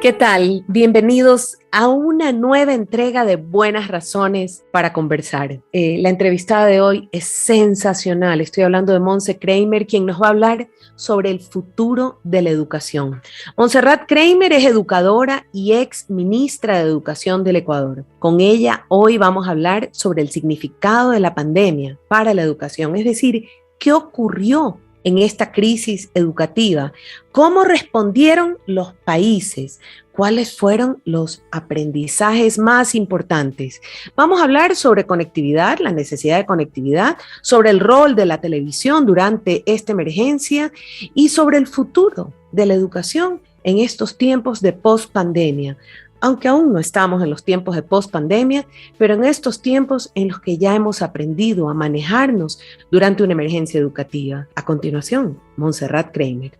¿Qué tal? Bienvenidos a una nueva entrega de Buenas Razones para Conversar. La entrevistada de hoy es sensacional. Estoy hablando de Montse Kramer, quien nos va a hablar sobre el futuro de la educación. Montserrat Kramer es educadora y ex ministra de Educación del Ecuador. Con ella hoy vamos a hablar sobre el significado de la pandemia para la educación, es decir, ¿qué ocurrió en esta crisis educativa? ¿Cómo respondieron los países? ¿Cuáles fueron los aprendizajes más importantes? Vamos a hablar sobre conectividad, la necesidad de conectividad, sobre el rol de la televisión durante esta emergencia y sobre el futuro de la educación en estos tiempos de post-pandemia. Aunque aún no estamos en los tiempos de post-pandemia, pero en estos tiempos en los que ya hemos aprendido a manejarnos durante una emergencia educativa. A continuación, Montserrat Kramer.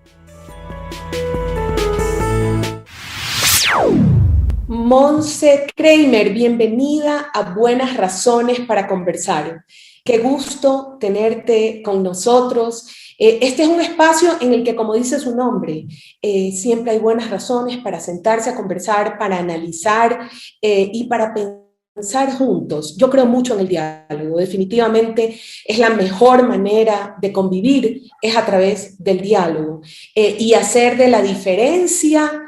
Montse Kramer, bienvenida a Buenas Razones para Conversar. Qué gusto tenerte con nosotros. Este es un espacio en el que, como dice su nombre, siempre hay buenas razones para sentarse a conversar, para analizar y para pensar juntos. Yo creo mucho en el diálogo. Definitivamente es la mejor manera de convivir, es a través del diálogo y hacer de la diferencia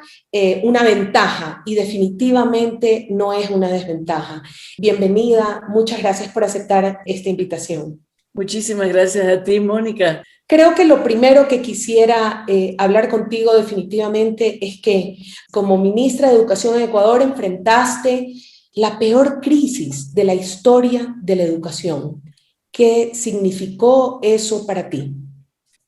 una ventaja, y definitivamente no es una desventaja. Bienvenida, muchas gracias por aceptar esta invitación. Muchísimas gracias a ti, Mónica. Creo que lo primero que quisiera hablar contigo definitivamente es que como ministra de Educación en Ecuador enfrentaste la peor crisis de la historia de la educación. ¿Qué significó eso para ti?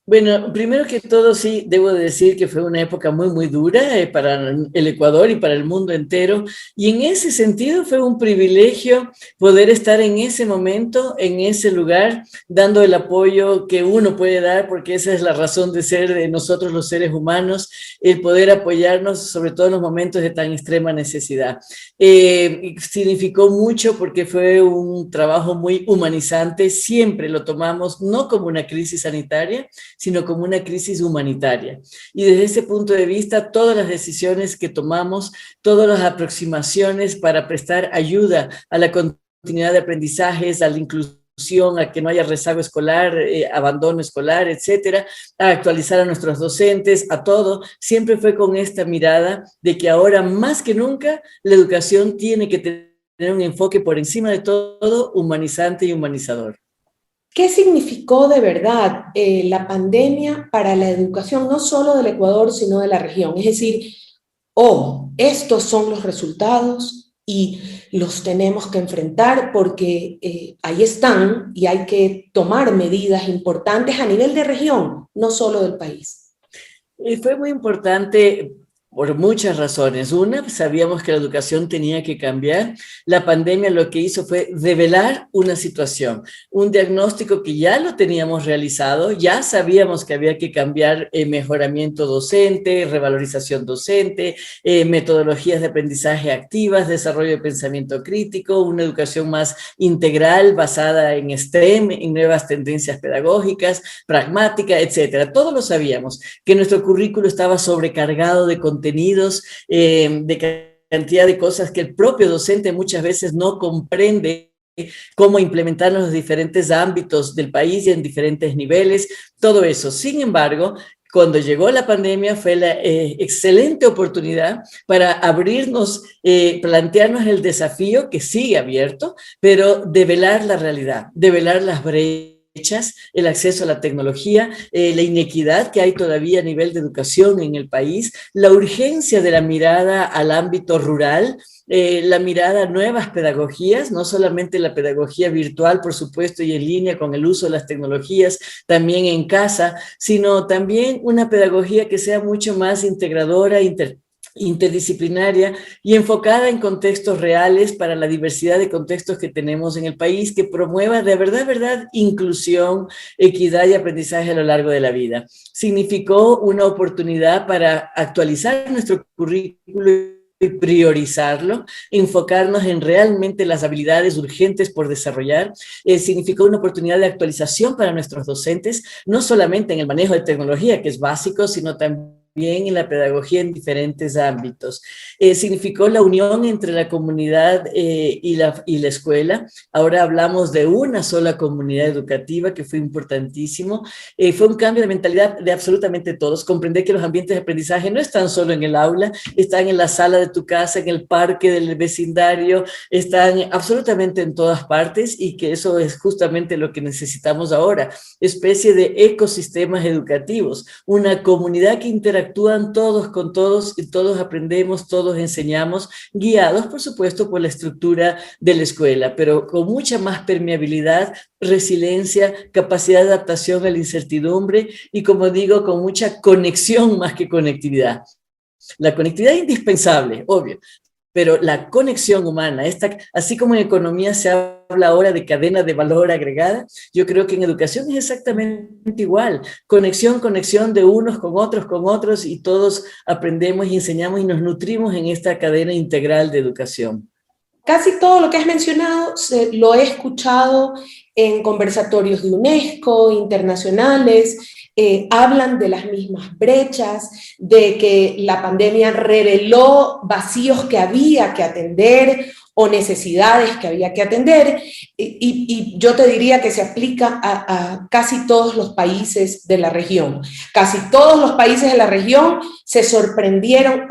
Bueno, primero que todo, sí, debo decir que fue una época muy dura para el Ecuador y para el mundo entero. Y en ese sentido fue un privilegio poder estar en ese momento, en ese lugar, dando el apoyo que uno puede dar, porque esa es la razón de ser de nosotros los seres humanos, el poder apoyarnos, sobre todo en los momentos de tan extrema necesidad. Significó mucho porque fue un trabajo muy humanizante. Siempre lo tomamos no como una crisis sanitaria, sino como una crisis humanitaria. Y desde ese punto de vista, todas las decisiones que tomamos, todas las aproximaciones para prestar ayuda a la continuidad de aprendizajes, a la inclusión, a que no haya rezago escolar, abandono escolar, etcétera, a actualizar a nuestros docentes, a todo, siempre fue con esta mirada de que ahora más que nunca la educación tiene que tener un enfoque por encima de todo humanizante y humanizador. ¿Qué significó de verdad la pandemia para la educación, no solo del Ecuador, sino de la región? Es decir, estos son los resultados y los tenemos que enfrentar porque ahí están y hay que tomar medidas importantes a nivel de región, no solo del país. Fue muy importante por muchas razones. Una, sabíamos que la educación tenía que cambiar. La pandemia lo que hizo fue develar una situación, un diagnóstico que ya lo teníamos realizado, ya sabíamos que había que cambiar mejoramiento docente, revalorización docente, metodologías de aprendizaje activas, desarrollo de pensamiento crítico, una educación más integral basada en STEM, en nuevas tendencias pedagógicas, pragmática, etcétera. Todos lo sabíamos, que nuestro currículo estaba sobrecargado de contenidos, de cantidad de cosas que el propio docente muchas veces no comprende cómo implementar en los diferentes ámbitos del país y en diferentes niveles, todo eso. Sin embargo, cuando llegó la pandemia fue la excelente oportunidad para abrirnos, plantearnos el desafío que sigue abierto, pero develar la realidad, develar las brechas, el acceso a la tecnología, la inequidad que hay todavía a nivel de educación en el país, la urgencia de la mirada al ámbito rural, la mirada a nuevas pedagogías, no solamente la pedagogía virtual, por supuesto, y en línea con el uso de las tecnologías, también en casa, sino también una pedagogía que sea mucho más integradora, interdisciplinaria y enfocada en contextos reales para la diversidad de contextos que tenemos en el país, que promueva de verdad, inclusión, equidad y aprendizaje a lo largo de la vida. Significó una oportunidad para actualizar nuestro currículo y priorizarlo, enfocarnos en realmente las habilidades urgentes por desarrollar, significó una oportunidad de actualización para nuestros docentes, no solamente en el manejo de tecnología, que es básico, sino también en la pedagogía en diferentes ámbitos. Significó la unión entre la comunidad y la escuela. Ahora hablamos de una sola comunidad educativa, que fue importantísimo. Fue un cambio de mentalidad de absolutamente todos. Comprender que los ambientes de aprendizaje no están solo en el aula, están en la sala de tu casa, en el parque del vecindario, están absolutamente en todas partes, y que eso es justamente lo que necesitamos ahora, especie de ecosistemas educativos, una comunidad que interactúan todos con todos y todos aprendemos, todos enseñamos, guiados por supuesto por la estructura de la escuela, pero con mucha más permeabilidad, resiliencia, capacidad de adaptación a la incertidumbre y, como digo, con mucha conexión más que conectividad. La conectividad es indispensable, obvio, pero la conexión humana, así como en economía se habla ahora de cadena de valor agregada, yo creo que en educación es exactamente igual. Conexión de unos con otros, y todos aprendemos y enseñamos y nos nutrimos en esta cadena integral de educación. Casi todo lo que has mencionado lo he escuchado en conversatorios de UNESCO, internacionales, hablan de las mismas brechas, de que la pandemia reveló vacíos que había que atender o necesidades que había que atender, y yo te diría que se aplica a casi todos los países de la región. Casi todos los países de la región se sorprendieron,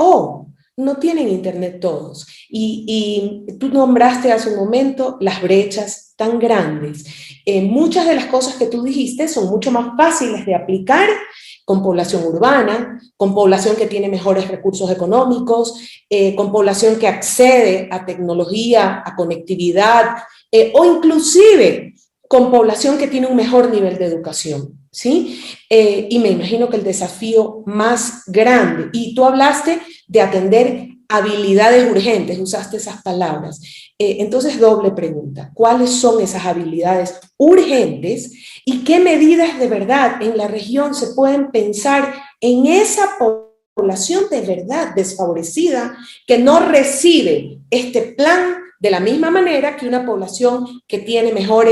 no tienen internet todos. Y tú nombraste hace un momento las brechas tan grandes. Muchas de las cosas que tú dijiste son mucho más fáciles de aplicar con población urbana, con población que tiene mejores recursos económicos, con población que accede a tecnología, a conectividad, o inclusive con población que tiene un mejor nivel de educación, ¿sí? Y me imagino que el desafío más grande, y tú hablaste de atender habilidades urgentes, usaste esas palabras. Entonces, doble pregunta, ¿cuáles son esas habilidades urgentes y qué medidas de verdad en la región se pueden pensar en esa población de verdad desfavorecida que no recibe este plan de la misma manera que una población que tiene mejor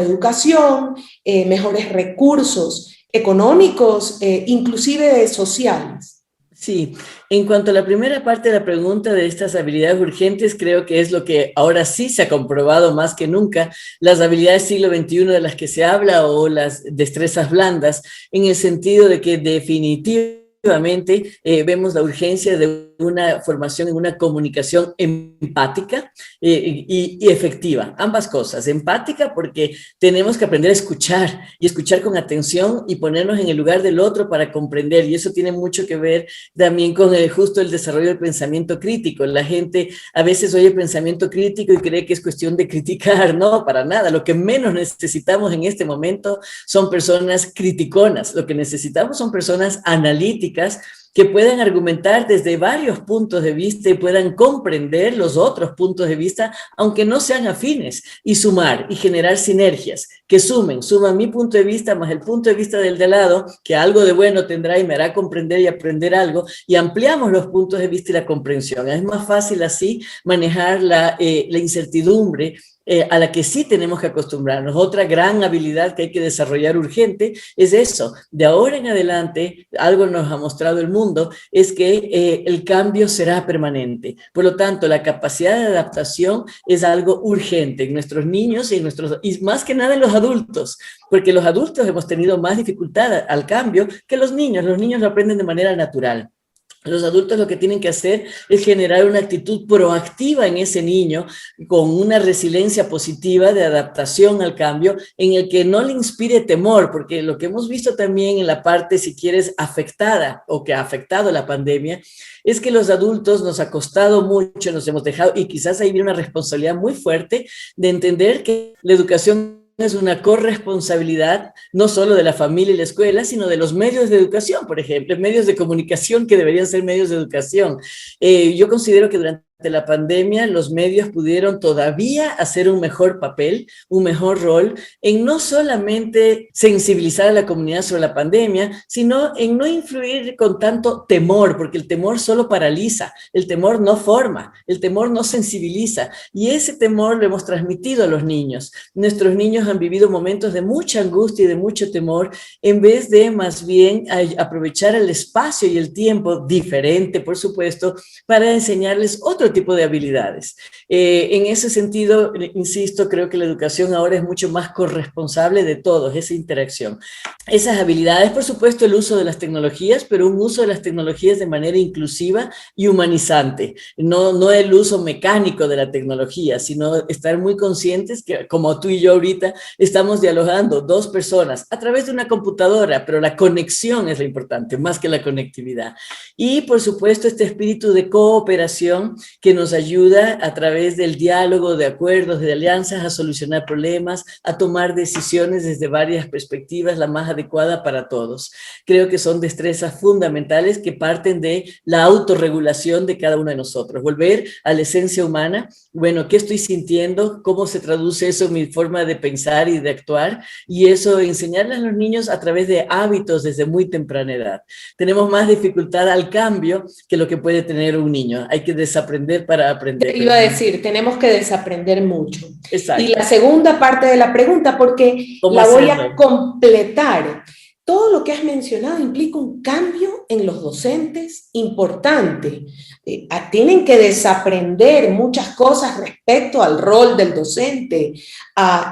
educación, mejores recursos económicos, inclusive sociales? Sí, en cuanto a la primera parte de la pregunta de estas habilidades urgentes, creo que es lo que ahora sí se ha comprobado más que nunca, las habilidades siglo XXI de las que se habla, o las destrezas blandas, en el sentido de que definitivamente vemos la urgencia de una formación en una comunicación empática y efectiva. Ambas cosas, empática porque tenemos que aprender a escuchar, y escuchar con atención y ponernos en el lugar del otro para comprender, y eso tiene mucho que ver también con justo el desarrollo del pensamiento crítico. La gente a veces oye pensamiento crítico y cree que es cuestión de criticar. No, para nada. Lo que menos necesitamos en este momento son personas criticonas. Lo que necesitamos son personas analíticas que puedan argumentar desde varios puntos de vista y puedan comprender los otros puntos de vista, aunque no sean afines, y sumar y generar sinergias que suman mi punto de vista más el punto de vista del de lado, que algo de bueno tendrá y me hará comprender y aprender algo, y ampliamos los puntos de vista y la comprensión. Es más fácil así manejar la incertidumbre, a la que sí tenemos que acostumbrarnos. Otra gran habilidad que hay que desarrollar urgente es eso. De ahora en adelante, algo nos ha mostrado el mundo, es que el cambio será permanente. Por lo tanto, la capacidad de adaptación es algo urgente en nuestros niños y más que nada en los adultos, porque los adultos hemos tenido más dificultad al cambio que los niños. Los niños lo aprenden de manera natural. Los adultos lo que tienen que hacer es generar una actitud proactiva en ese niño, con una resiliencia positiva de adaptación al cambio, en el que no le inspire temor, porque lo que hemos visto también en la parte, si quieres, afectada, o que ha afectado la pandemia, es que los adultos nos ha costado mucho, nos hemos dejado, y quizás ahí viene una responsabilidad muy fuerte de entender que la educación es una corresponsabilidad no solo de la familia y la escuela, sino de los medios de educación, por ejemplo, medios de comunicación que deberían ser medios de educación. Yo considero que durante la pandemia los medios pudieron todavía hacer un mejor papel, un mejor rol en no solamente sensibilizar a la comunidad sobre la pandemia, sino en no influir con tanto temor, porque el temor solo paraliza, el temor no forma, el temor no sensibiliza, y ese temor lo hemos transmitido a los niños. Nuestros niños han vivido momentos de mucha angustia y de mucho temor, en vez de más bien aprovechar el espacio y el tiempo diferente, por supuesto, para enseñarles otro tipo de habilidades. En ese sentido, insisto, creo que la educación ahora es mucho más corresponsable de todos, esa interacción. Esas habilidades, por supuesto, el uso de las tecnologías, pero un uso de las tecnologías de manera inclusiva y humanizante. No el uso mecánico de la tecnología, sino estar muy conscientes que, como tú y yo ahorita, estamos dialogando dos personas a través de una computadora, pero la conexión es lo importante, más que la conectividad. Y, por supuesto, este espíritu de cooperación que nos ayuda a través del diálogo, de acuerdos, de alianzas, a solucionar problemas, a tomar decisiones desde varias perspectivas, la más adecuada para todos. Creo que son destrezas fundamentales que parten de la autorregulación de cada uno de nosotros. Volver a la esencia humana, bueno, ¿qué estoy sintiendo? ¿Cómo se traduce eso en mi forma de pensar y de actuar? Y eso enseñarles a los niños a través de hábitos desde muy temprana edad. Tenemos más dificultad al cambio que lo que puede tener un niño. Hay que desaprender para aprender. Iba a decir, tenemos que desaprender mucho. Exacto. Y la segunda parte de la pregunta, porque la voy a completar. Todo lo que has mencionado implica un cambio en los docentes importante. Tienen que desaprender muchas cosas respecto al rol del docente,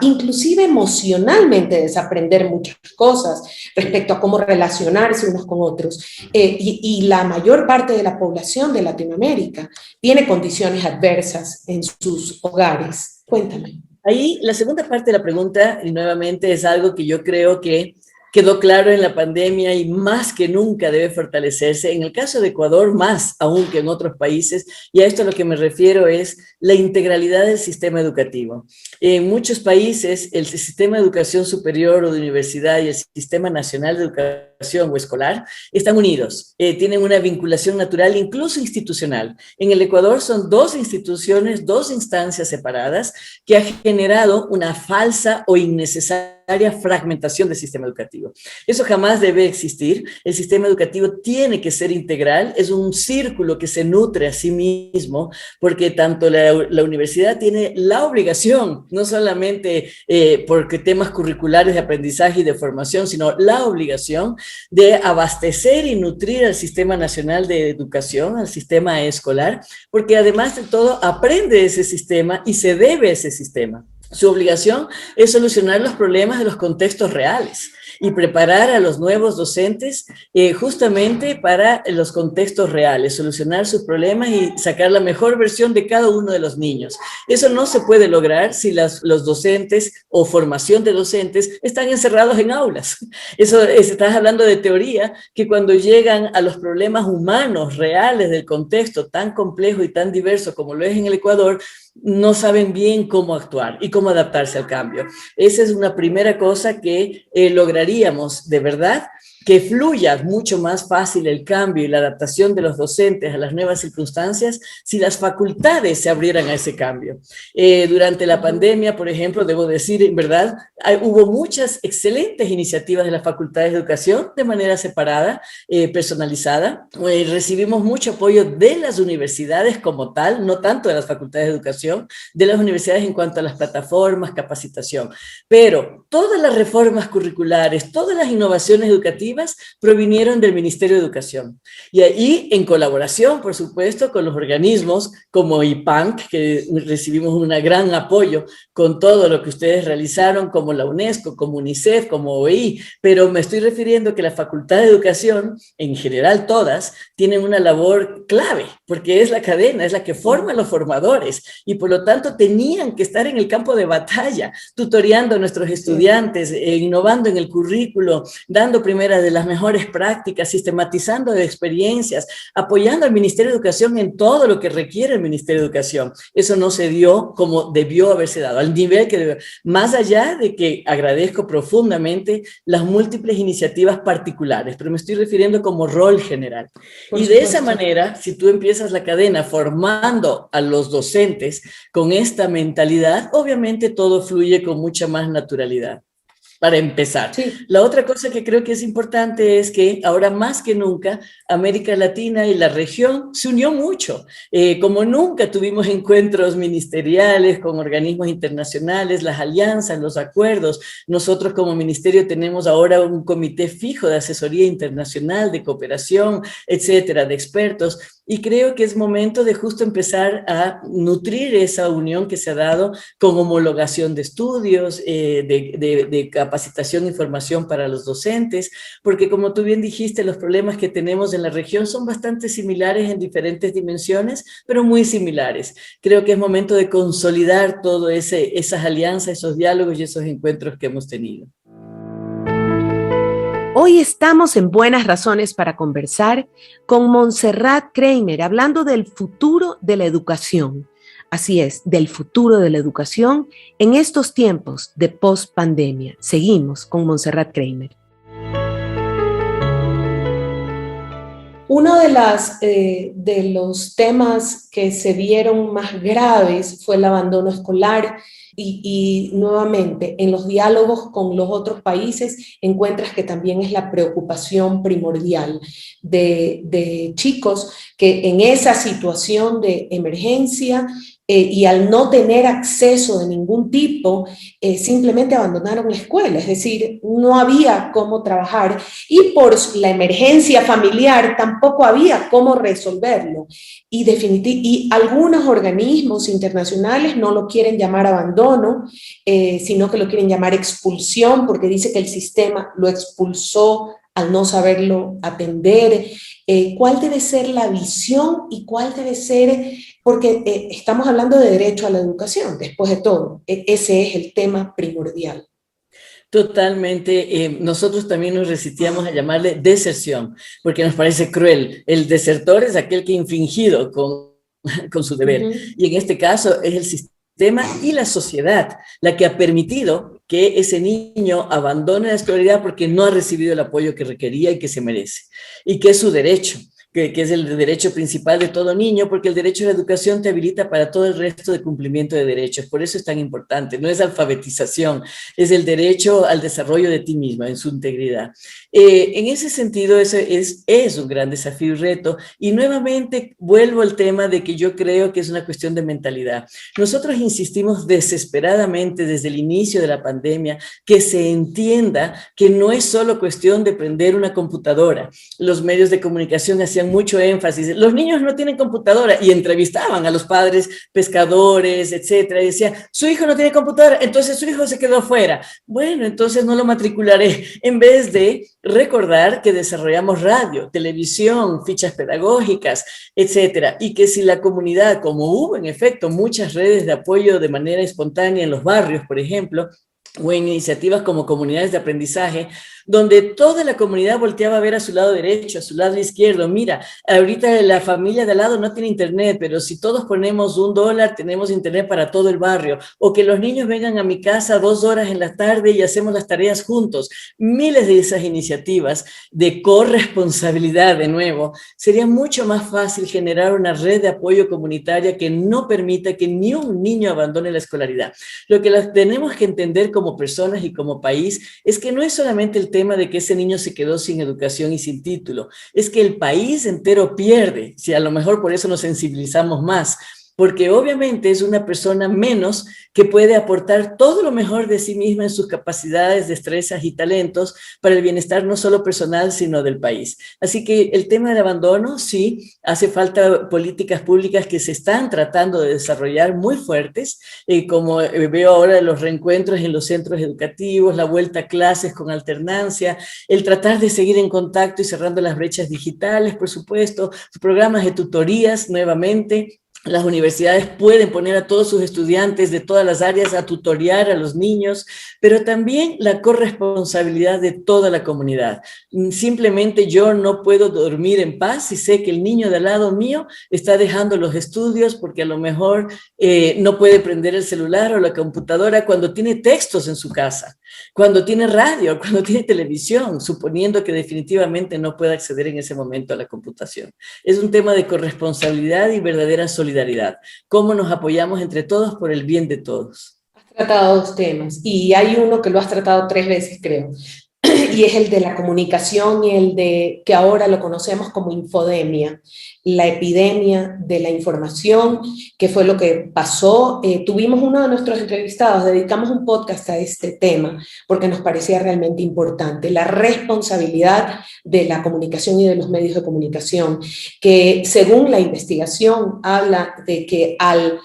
inclusive emocionalmente desaprender muchas cosas respecto a cómo relacionarse unos con otros. Y la mayor parte de la población de Latinoamérica tiene condiciones adversas en sus hogares. Cuéntame. Ahí la segunda parte de la pregunta, y nuevamente es algo que yo creo que quedó claro en la pandemia y más que nunca debe fortalecerse. En el caso de Ecuador, más aún que en otros países, y a esto a lo que me refiero es la integralidad del sistema educativo. En muchos países, el sistema de educación superior o de universidad y el sistema nacional de educación o escolar están unidos, tienen una vinculación natural, incluso institucional. En el Ecuador son dos instituciones, dos instancias separadas que ha generado una falsa o innecesaria fragmentación del sistema educativo. Eso jamás debe existir. El sistema educativo tiene que ser integral, es un círculo que se nutre a sí mismo, porque tanto la universidad tiene la obligación, no solamente porque temas curriculares de aprendizaje y de formación, sino la obligación de abastecer y nutrir al Sistema Nacional de Educación, al sistema escolar, porque además de todo aprende ese sistema y se debe a ese sistema. Su obligación es solucionar los problemas de los contextos reales y preparar a los nuevos docentes justamente para los contextos reales, solucionar sus problemas y sacar la mejor versión de cada uno de los niños. Eso no se puede lograr si los docentes o formación de docentes están encerrados en aulas. Eso estás hablando de teoría, que cuando llegan a los problemas humanos reales del contexto tan complejo y tan diverso como lo es en el Ecuador, no saben bien cómo actuar y cómo adaptarse al cambio. Esa es una primera cosa que lograríamos de verdad, que fluya mucho más fácil el cambio y la adaptación de los docentes a las nuevas circunstancias si las facultades se abrieran a ese cambio. Durante la pandemia, por ejemplo, debo decir, en verdad, hubo muchas excelentes iniciativas de las facultades de educación de manera separada, personalizada. Recibimos mucho apoyo de las universidades como tal, no tanto de las facultades de educación, de las universidades en cuanto a las plataformas, capacitación. Pero todas las reformas curriculares, todas las innovaciones educativas provinieron del Ministerio de Educación. Y ahí, en colaboración, por supuesto, con los organismos como IPANC, que recibimos un gran apoyo con todo lo que ustedes realizaron, como la UNESCO, como UNICEF, como OEI, pero me estoy refiriendo que la Facultad de Educación, en general todas, tienen una labor clave, porque es la cadena, es la que forma a los formadores, y por lo tanto tenían que estar en el campo de batalla, tutoreando a nuestros estudiantes, innovando en el currículo, dando primeras de las mejores prácticas, sistematizando experiencias, apoyando al Ministerio de Educación en todo lo que requiere el Ministerio de Educación. Eso no se dio como debió haberse dado, al nivel que debió. Más allá de que agradezco profundamente las múltiples iniciativas particulares, pero me estoy refiriendo como rol general. Por Y de supuesto. esa manera, si tú empiezas la cadena formando a los docentes con esta mentalidad, obviamente todo fluye con mucha más naturalidad. Para empezar. Sí. La otra cosa que creo que es importante es que ahora más que nunca América Latina y la región se unió mucho. Como nunca tuvimos encuentros ministeriales con organismos internacionales, las alianzas, los acuerdos. Nosotros como ministerio tenemos ahora un comité fijo de asesoría internacional, de cooperación, etcétera, de expertos. Y creo que es momento de justo empezar a nutrir esa unión que se ha dado con homologación de estudios, de capacitación y formación para los docentes, porque como tú bien dijiste, los problemas que tenemos en la región son bastante similares en diferentes dimensiones, pero muy similares. Creo que es momento de consolidar todo esas alianzas, esos diálogos y esos encuentros que hemos tenido. Hoy estamos en Buenas Razones para conversar con Montserrat Kramer, hablando del futuro de la educación. Así es, del futuro de la educación en estos tiempos de post-pandemia. Seguimos con Montserrat Kramer. Uno de los temas que se vieron más graves fue el abandono escolar y nuevamente en los diálogos con los otros países encuentras que también es la preocupación primordial de chicos que en esa situación de emergencia y al no tener acceso de ningún tipo, simplemente abandonaron la escuela, es decir, no había cómo trabajar y por la emergencia familiar tampoco había cómo resolverlo. Y algunos organismos internacionales no lo quieren llamar abandono, sino que lo quieren llamar expulsión, porque dice que el sistema lo expulsó al no saberlo atender. ¿Cuál debe ser la visión y cuál debe ser, porque estamos hablando de derecho a la educación, después de todo, ese es el tema primordial? Totalmente. Nosotros también nos resistíamos a llamarle deserción, porque nos parece cruel. El desertor es aquel que ha infringido con su deber. Y en este caso es el sistema y la sociedad la que ha permitido que ese niño abandone la escolaridad porque no ha recibido el apoyo que requería y que se merece, y que es su derecho. Que es el derecho principal de todo niño, porque el derecho a la educación te habilita para todo el resto de cumplimiento de derechos. Por eso es tan importante. No es alfabetización, es el derecho al desarrollo de ti misma en su integridad. En ese sentido, ese es un gran desafío y reto. Y nuevamente vuelvo al tema de que yo creo que es una cuestión de mentalidad. Nosotros insistimos desesperadamente desde el inicio de la pandemia que se entienda que no es solo cuestión de prender una computadora. Los medios de comunicación hacían mucho énfasis, los niños no tienen computadora, y entrevistaban a los padres pescadores, etcétera, y decían, su hijo no tiene computadora, entonces su hijo se quedó afuera. Bueno, entonces no lo matricularé, en vez de recordar que desarrollamos radio, televisión, fichas pedagógicas, etcétera, y que si la comunidad, como hubo en efecto muchas redes de apoyo de manera espontánea en los barrios, por ejemplo, o en iniciativas como comunidades de aprendizaje, donde toda la comunidad volteaba a ver a su lado derecho, a su lado izquierdo. Mira, ahorita la familia de al lado no tiene internet, pero si todos ponemos $1, tenemos internet para todo el barrio. O que los niños vengan a mi casa 2 horas en la tarde y hacemos las tareas juntos. Miles de esas iniciativas de corresponsabilidad, de nuevo, sería mucho más fácil generar una red de apoyo comunitaria que no permita que ni un niño abandone la escolaridad. Lo que tenemos que entender como personas y como país es que no es solamente el tema de que ese niño se quedó sin educación y sin título, es que el país entero pierde, si a lo mejor por eso nos sensibilizamos más, porque obviamente es una persona menos que puede aportar todo lo mejor de sí misma en sus capacidades, destrezas y talentos para el bienestar no solo personal, sino del país. Así que el tema del abandono, sí, hace falta políticas públicas que se están tratando de desarrollar muy fuertes, como veo ahora los reencuentros en los centros educativos, la vuelta a clases con alternancia, el tratar de seguir en contacto y cerrando las brechas digitales, por supuesto, programas de tutorías nuevamente, Las universidades pueden poner a todos sus estudiantes de todas las áreas a tutorear a los niños, pero también la corresponsabilidad de toda la comunidad. Simplemente yo no puedo dormir en paz si sé que el niño de al lado mío está dejando los estudios porque a lo mejor no puede prender el celular o la computadora cuando tiene textos en su casa, cuando tiene radio, cuando tiene televisión, suponiendo que definitivamente no puede acceder en ese momento a la computación. Es un tema de corresponsabilidad y verdadera solidaridad. ¿Cómo nos apoyamos entre todos por el bien de todos? Has tratado dos temas y hay uno que lo has tratado 3 veces, creo, y es el de la comunicación y el de que ahora lo conocemos como infodemia, la epidemia de la información, que fue lo que pasó. Tuvimos uno de nuestros entrevistados, dedicamos un podcast a este tema porque nos parecía realmente importante, la responsabilidad de la comunicación y de los medios de comunicación, que según la investigación habla de que al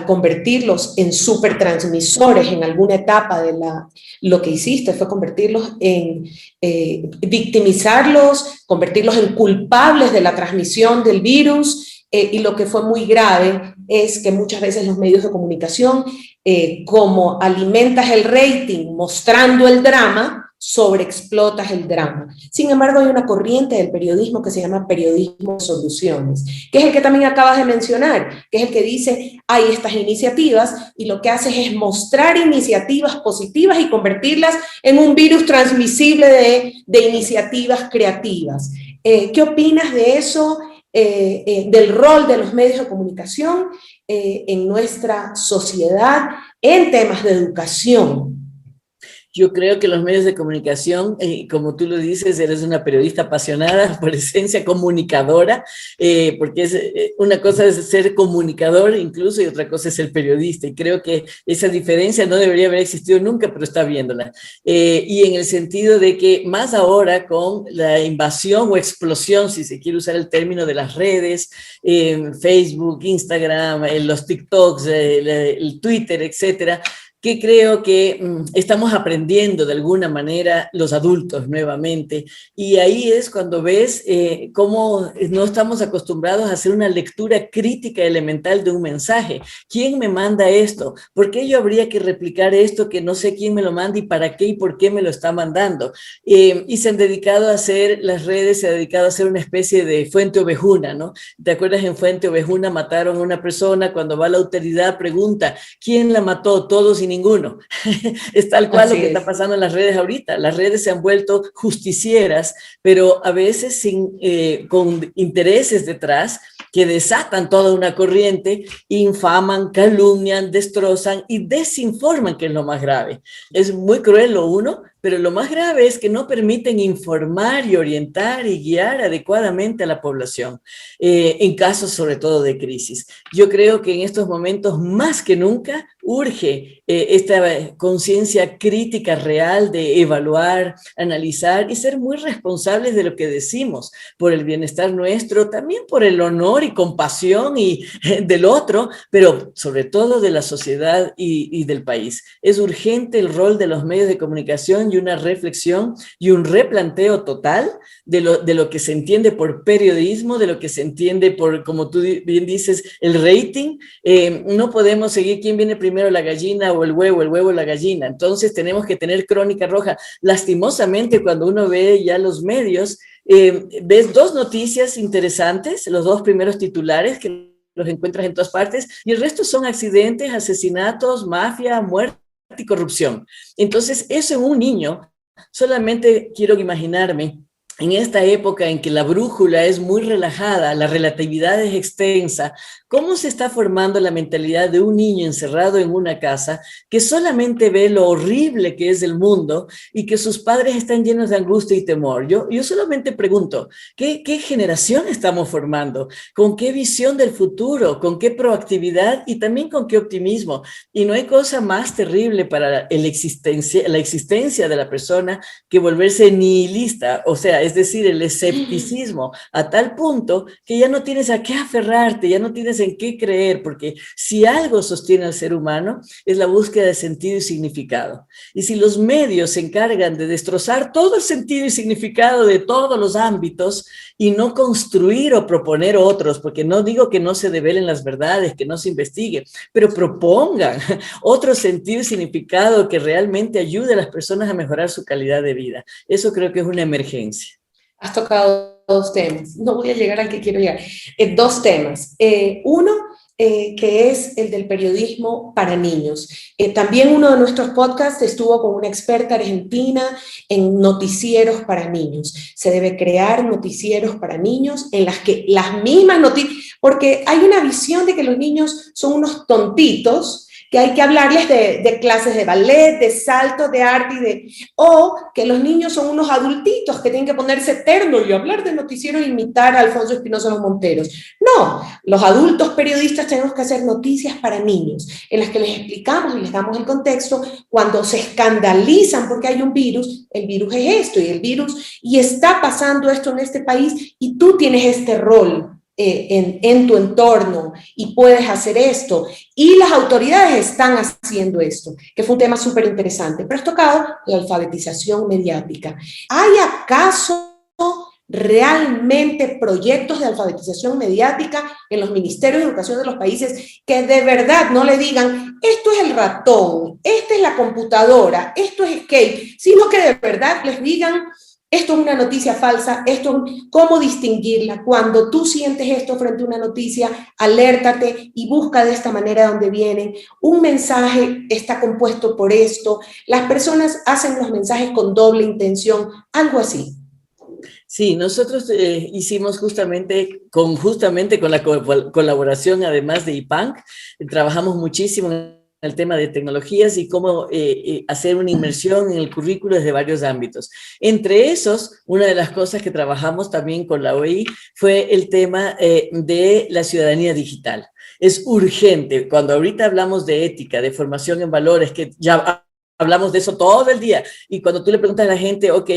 convertirlos en supertransmisores en alguna etapa de lo que hiciste fue convertirlos en, victimizarlos, convertirlos en culpables de la transmisión del virus, y lo que fue muy grave es que muchas veces los medios de comunicación, como alimentas el rating mostrando el drama, sobreexplotas el drama. Sin embargo, hay una corriente del periodismo que se llama periodismo de soluciones, que es el que también acabas de mencionar, que es el que dice, hay estas iniciativas y lo que haces es mostrar iniciativas positivas y convertirlas en un virus transmisible de iniciativas creativas. ¿Qué opinas de eso, del rol de los medios de comunicación en nuestra sociedad en temas de educación? Yo creo que los medios de comunicación, como tú lo dices, eres una periodista apasionada, por esencia comunicadora, porque una cosa es ser comunicador incluso y otra cosa es ser periodista. Y creo que esa diferencia no debería haber existido nunca, pero está viéndola. Y en el sentido de que más ahora con la invasión o explosión, si se quiere usar el término, de las redes, Facebook, Instagram, los TikToks, el Twitter, etcétera, que creo que estamos aprendiendo de alguna manera los adultos nuevamente, y ahí es cuando ves cómo no estamos acostumbrados a hacer una lectura crítica elemental de un mensaje. ¿Quién me manda esto? ¿Por qué yo habría que replicar esto que no sé quién me lo manda y para qué y por qué me lo está mandando? Y se han dedicado a hacer, las redes se han dedicado a hacer una especie de fuente ovejuna, ¿no? ¿Te acuerdas? En Fuente Ovejuna mataron a una persona, cuando va la autoridad pregunta, ¿quién la mató? Todos y ninguno. Es tal cual lo que está pasando en las redes ahorita. Las redes se han vuelto justicieras, pero a veces con intereses detrás que desatan toda una corriente, infaman, calumnian, destrozan y desinforman, que es lo más grave. Es muy cruel lo uno, pero lo más grave es que no permiten informar y orientar y guiar adecuadamente a la población, en casos sobre todo de crisis. Yo creo que en estos momentos más que nunca urge esta conciencia crítica real de evaluar, analizar y ser muy responsables de lo que decimos, por el bienestar nuestro, también por el honor y compasión del otro, pero sobre todo de la sociedad y del país. Es urgente el rol de los medios de comunicación y una reflexión y un replanteo total de lo que se entiende por periodismo, de lo que se entiende por, como tú bien dices, el rating. No podemos seguir quién viene primero, la gallina o el huevo o la gallina. Entonces tenemos que tener crónica roja. Lastimosamente, cuando uno ve ya los medios, ves dos noticias interesantes, los dos primeros titulares que los encuentras en todas partes, y el resto son accidentes, asesinatos, mafia, muerte y corrupción. Entonces, eso en un niño, solamente quiero imaginarme, en esta época en que la brújula es muy relajada, la relatividad es extensa, ¿cómo se está formando la mentalidad de un niño encerrado en una casa que solamente ve lo horrible que es el mundo y que sus padres están llenos de angustia y temor? Yo solamente pregunto, ¿qué generación estamos formando? ¿Con qué visión del futuro? ¿Con qué proactividad? Y también con qué optimismo. Y no hay cosa más terrible para la existencia de la persona que volverse nihilista, o sea, es decir, el escepticismo, a tal punto que ya no tienes a qué aferrarte, ya no tienes en qué creer, porque si algo sostiene al ser humano es la búsqueda de sentido y significado. Y si los medios se encargan de destrozar todo el sentido y significado de todos los ámbitos y no construir o proponer otros, porque no digo que no se develen las verdades, que no se investigue, pero propongan otro sentido y significado que realmente ayude a las personas a mejorar su calidad de vida. Eso creo que es una emergencia. Has tocado dos temas. No voy a llegar al que quiero llegar. Dos temas. Uno, que es el del periodismo para niños. También uno de nuestros podcasts estuvo con una experta argentina en noticieros para niños. Se debe crear noticieros para niños en las que las mismas noticias, porque hay una visión de que los niños son unos tontitos, que hay que hablarles de clases de ballet, de salto, de arte, o que los niños son unos adultitos que tienen que ponerse terno y hablar de noticiero e imitar a Alfonso Espinosa Los Monteros. No, los adultos periodistas tenemos que hacer noticias para niños, en las que les explicamos y les damos el contexto cuando se escandalizan porque hay un virus, el virus es esto y está pasando esto en este país y tú tienes este rol. En tu entorno y puedes hacer esto y las autoridades están haciendo esto, que fue un tema súper interesante, pero has tocado la alfabetización mediática. ¿Hay acaso realmente proyectos de alfabetización mediática en los ministerios de educación de los países que de verdad no le digan esto es el ratón, esta es la computadora, esto es Escape, sino que de verdad les digan esto es una noticia falsa, cómo distinguirla? Cuando tú sientes esto frente a una noticia, alértate y busca de esta manera dónde vienen. Un mensaje está compuesto por esto. Las personas hacen los mensajes con doble intención, algo así. Sí, nosotros hicimos justamente con la colaboración, además de IPANC, trabajamos muchísimo en el tema de tecnologías y cómo hacer una inmersión en el currículo desde varios ámbitos. Entre esos, una de las cosas que trabajamos también con la OEI fue el tema de la ciudadanía digital. Es urgente, cuando ahorita hablamos de ética, de formación en valores, que ya hablamos de eso todo el día, y cuando tú le preguntas a la gente, ok,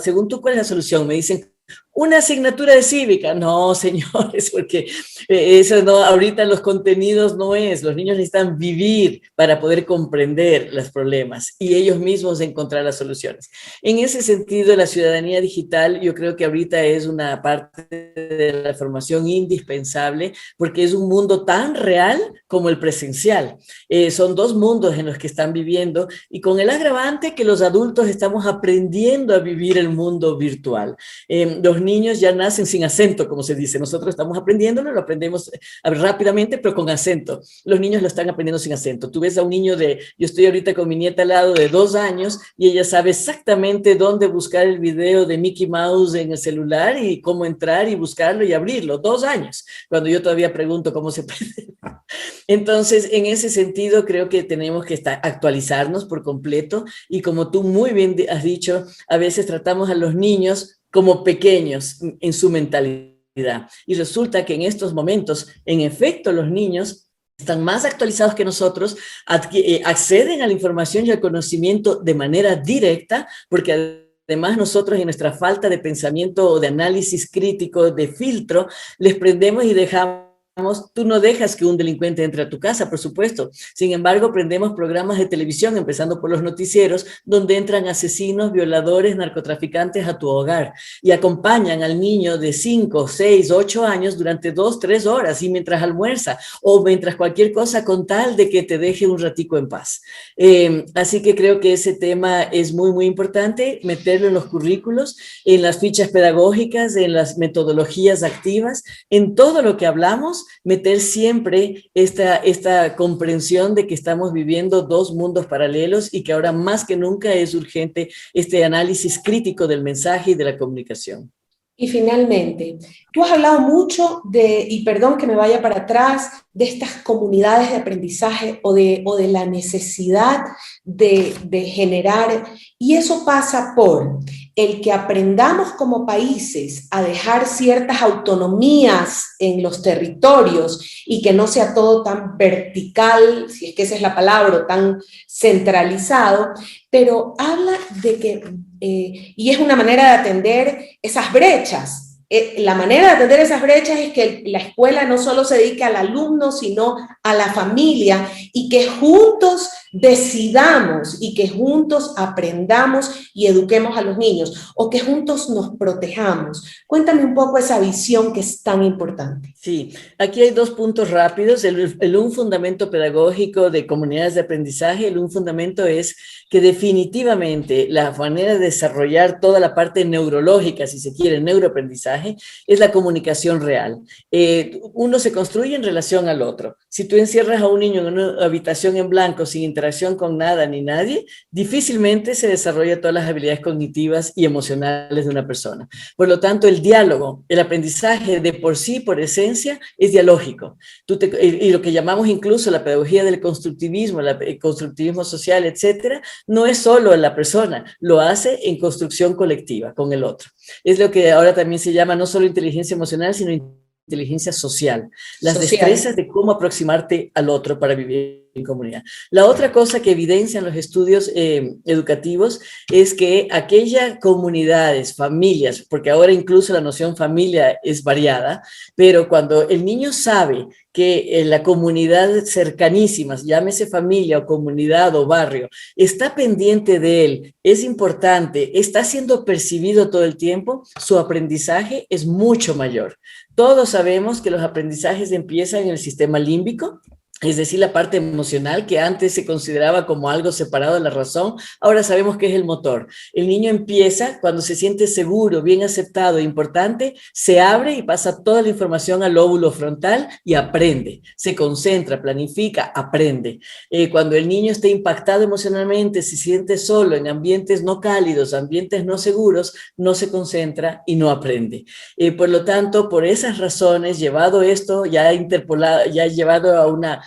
según tú, ¿cuál es la solución? Me dicen, una asignatura de cívica. No, señores, porque eso no, ahorita los contenidos no es. Los niños necesitan vivir para poder comprender los problemas y ellos mismos encontrar las soluciones. En ese sentido, la ciudadanía digital yo creo que ahorita es una parte de la formación indispensable porque es un mundo tan real como el presencial. Son dos mundos en los que están viviendo y con el agravante que los adultos estamos aprendiendo a vivir el mundo virtual. Los niños ya nacen sin acento, como se dice. Nosotros estamos aprendiéndolo, lo aprendemos rápidamente, pero con acento. Los niños lo están aprendiendo sin acento. Tú ves a un niño yo estoy ahorita con mi nieta al lado de 2 años y ella sabe exactamente dónde buscar el video de Mickey Mouse en el celular y cómo entrar y buscarlo y abrirlo. 2 años, cuando yo todavía pregunto cómo se prende. Entonces, en ese sentido, creo que tenemos que actualizarnos por completo y como tú muy bien has dicho, a veces tratamos a los niños como pequeños en su mentalidad. Y resulta que en estos momentos, en efecto, los niños están más actualizados que nosotros, acceden a la información y al conocimiento de manera directa, porque además nosotros en nuestra falta de pensamiento o de análisis crítico, de filtro, les prendemos y dejamos. Tú no dejas que un delincuente entre a tu casa, por supuesto. Sin embargo, prendemos programas de televisión, empezando por los noticieros, donde entran asesinos, violadores, narcotraficantes a tu hogar y acompañan al niño de 5, 6, 8 años durante 2, 3 horas y mientras almuerza o mientras cualquier cosa con tal de que te deje un ratico en paz. Así que creo que ese tema es muy, muy importante, meterlo en los currículos, en las fichas pedagógicas, en las metodologías activas, en todo lo que hablamos, meter siempre esta comprensión de que estamos viviendo 2 mundos paralelos y que ahora más que nunca es urgente este análisis crítico del mensaje y de la comunicación. Y finalmente, tú has hablado mucho y perdón que me vaya para atrás, de estas comunidades de aprendizaje o de la necesidad de generar, y eso pasa por el que aprendamos como países a dejar ciertas autonomías en los territorios y que no sea todo tan vertical, si es que esa es la palabra, o tan centralizado, pero habla de que y es una manera de atender esas brechas. La manera de atender esas brechas es que la escuela no solo se dedique al alumno, sino a la familia, y que juntos decidamos y que juntos aprendamos y eduquemos a los niños, o que juntos nos protejamos. Cuéntame un poco esa visión que es tan importante. Sí, aquí hay 2 puntos rápidos. Un fundamento pedagógico de comunidades de aprendizaje. Un fundamento es que definitivamente la manera de desarrollar toda la parte neurológica, si se quiere, neuroaprendizaje, es la comunicación real. Uno se construye en relación al otro. Si tú encierras a un niño en una habitación en blanco sin interacción con nada ni nadie, difícilmente se desarrolla todas las habilidades cognitivas y emocionales de una persona. Por lo tanto, el diálogo, el aprendizaje de por sí, por esencia, es dialógico. Y lo que llamamos incluso la pedagogía del constructivismo, el constructivismo social, etcétera, no es solo en la persona, lo hace en construcción colectiva con el otro. Es lo que ahora también se llama no solo inteligencia emocional, sino inteligencia social. Las destrezas de cómo aproximarte al otro para vivir en comunidad. La otra cosa que evidencian los estudios educativos es que aquellas comunidades, familias, porque ahora incluso la noción familia es variada, pero cuando el niño sabe que la comunidad cercanísima, llámese familia o comunidad o barrio, está pendiente de él, es importante, está siendo percibido todo el tiempo, su aprendizaje es mucho mayor. Todos sabemos que los aprendizajes empiezan en el sistema límbico, es decir, la parte emocional que antes se consideraba como algo separado de la razón, ahora sabemos que es el motor. El niño empieza cuando se siente seguro, bien aceptado, importante, se abre y pasa toda la información al lóbulo frontal y aprende, se concentra, planifica, aprende. Cuando el niño está impactado emocionalmente, se siente solo en ambientes no cálidos, ambientes no seguros, no se concentra y no aprende. Por lo tanto, por esas razones, llevado esto, ya llevado a una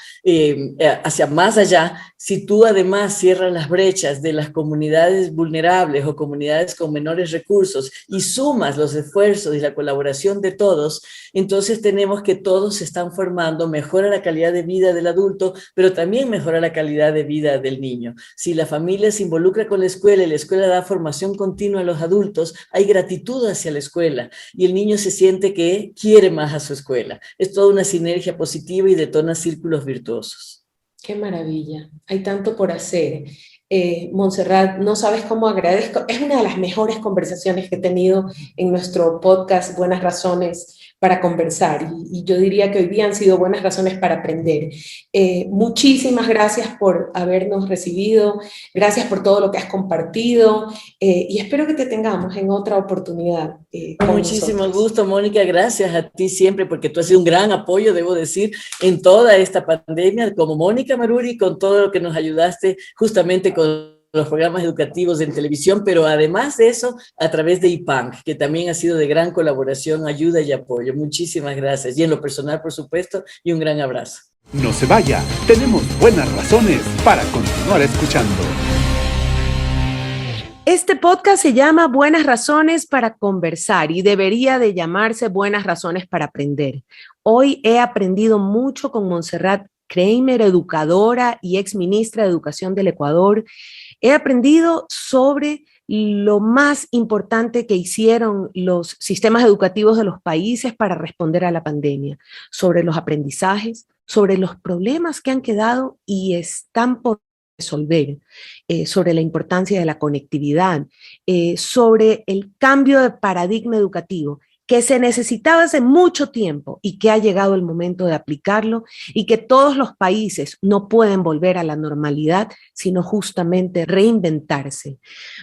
hacia más allá, si tú además cierras las brechas de las comunidades vulnerables o comunidades con menores recursos y sumas los esfuerzos y la colaboración de todos, entonces tenemos que todos se están formando, mejora la calidad de vida del adulto, pero también mejora la calidad de vida del niño. Si la familia se involucra con la escuela y la escuela da formación continua a los adultos, hay gratitud hacia la escuela y el niño se siente que quiere más a su escuela. Es toda una sinergia positiva y detona círculos virtuosos. Qué maravilla, hay tanto por hacer. Montserrat, no sabes cómo agradezco, es una de las mejores conversaciones que he tenido en nuestro podcast Buenas Razones para Conversar, y yo diría que hoy día han sido buenas razones para aprender. Muchísimas gracias por habernos recibido, gracias por todo lo que has compartido, y espero que te tengamos en otra oportunidad. Con muchísimo gusto, Mónica, gracias a ti siempre, porque tú has sido un gran apoyo, debo decir, en toda esta pandemia, como Mónica Maruri, con todo lo que nos ayudaste justamente con los programas educativos en televisión, pero además de eso, a través de IPANC, que también ha sido de gran colaboración, ayuda y apoyo. Muchísimas gracias. Y en lo personal, por supuesto, y un gran abrazo. No se vaya, tenemos buenas razones para continuar escuchando. Este podcast se llama Buenas Razones para Conversar y debería de llamarse Buenas Razones para Aprender. Hoy he aprendido mucho con Montserrat Kramer, educadora y exministra de Educación del Ecuador. He aprendido sobre lo más importante que hicieron los sistemas educativos de los países para responder a la pandemia, sobre los aprendizajes, sobre los problemas que han quedado y están por resolver, sobre la importancia de la conectividad, sobre el cambio de paradigma educativo que se necesitaba hace mucho tiempo y que ha llegado el momento de aplicarlo y que todos los países no pueden volver a la normalidad, sino justamente reinventarse.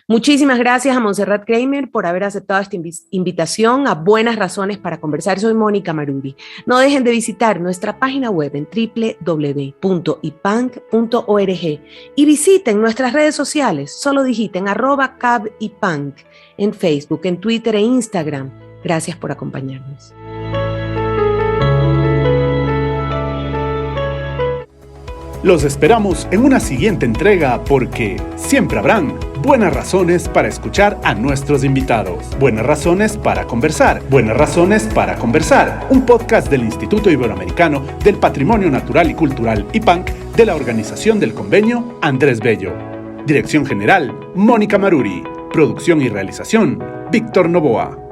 Muchísimas gracias a Montserrat Kramer por haber aceptado esta invitación a Buenas Razones para Conversar. Soy Mónica Maruri. No dejen de visitar nuestra página web en www.ipanc.org y visiten nuestras redes sociales. Solo digiten @cabipanc en Facebook, en Twitter e Instagram. Gracias por acompañarnos. Los esperamos en una siguiente entrega porque siempre habrán buenas razones para escuchar a nuestros invitados. Buenas razones para conversar. Buenas razones para conversar. Un podcast del Instituto Iberoamericano del Patrimonio Natural y Cultural IPANC de la Organización del Convenio Andrés Bello. Dirección General, Mónica Maruri. Producción y realización, Víctor Novoa.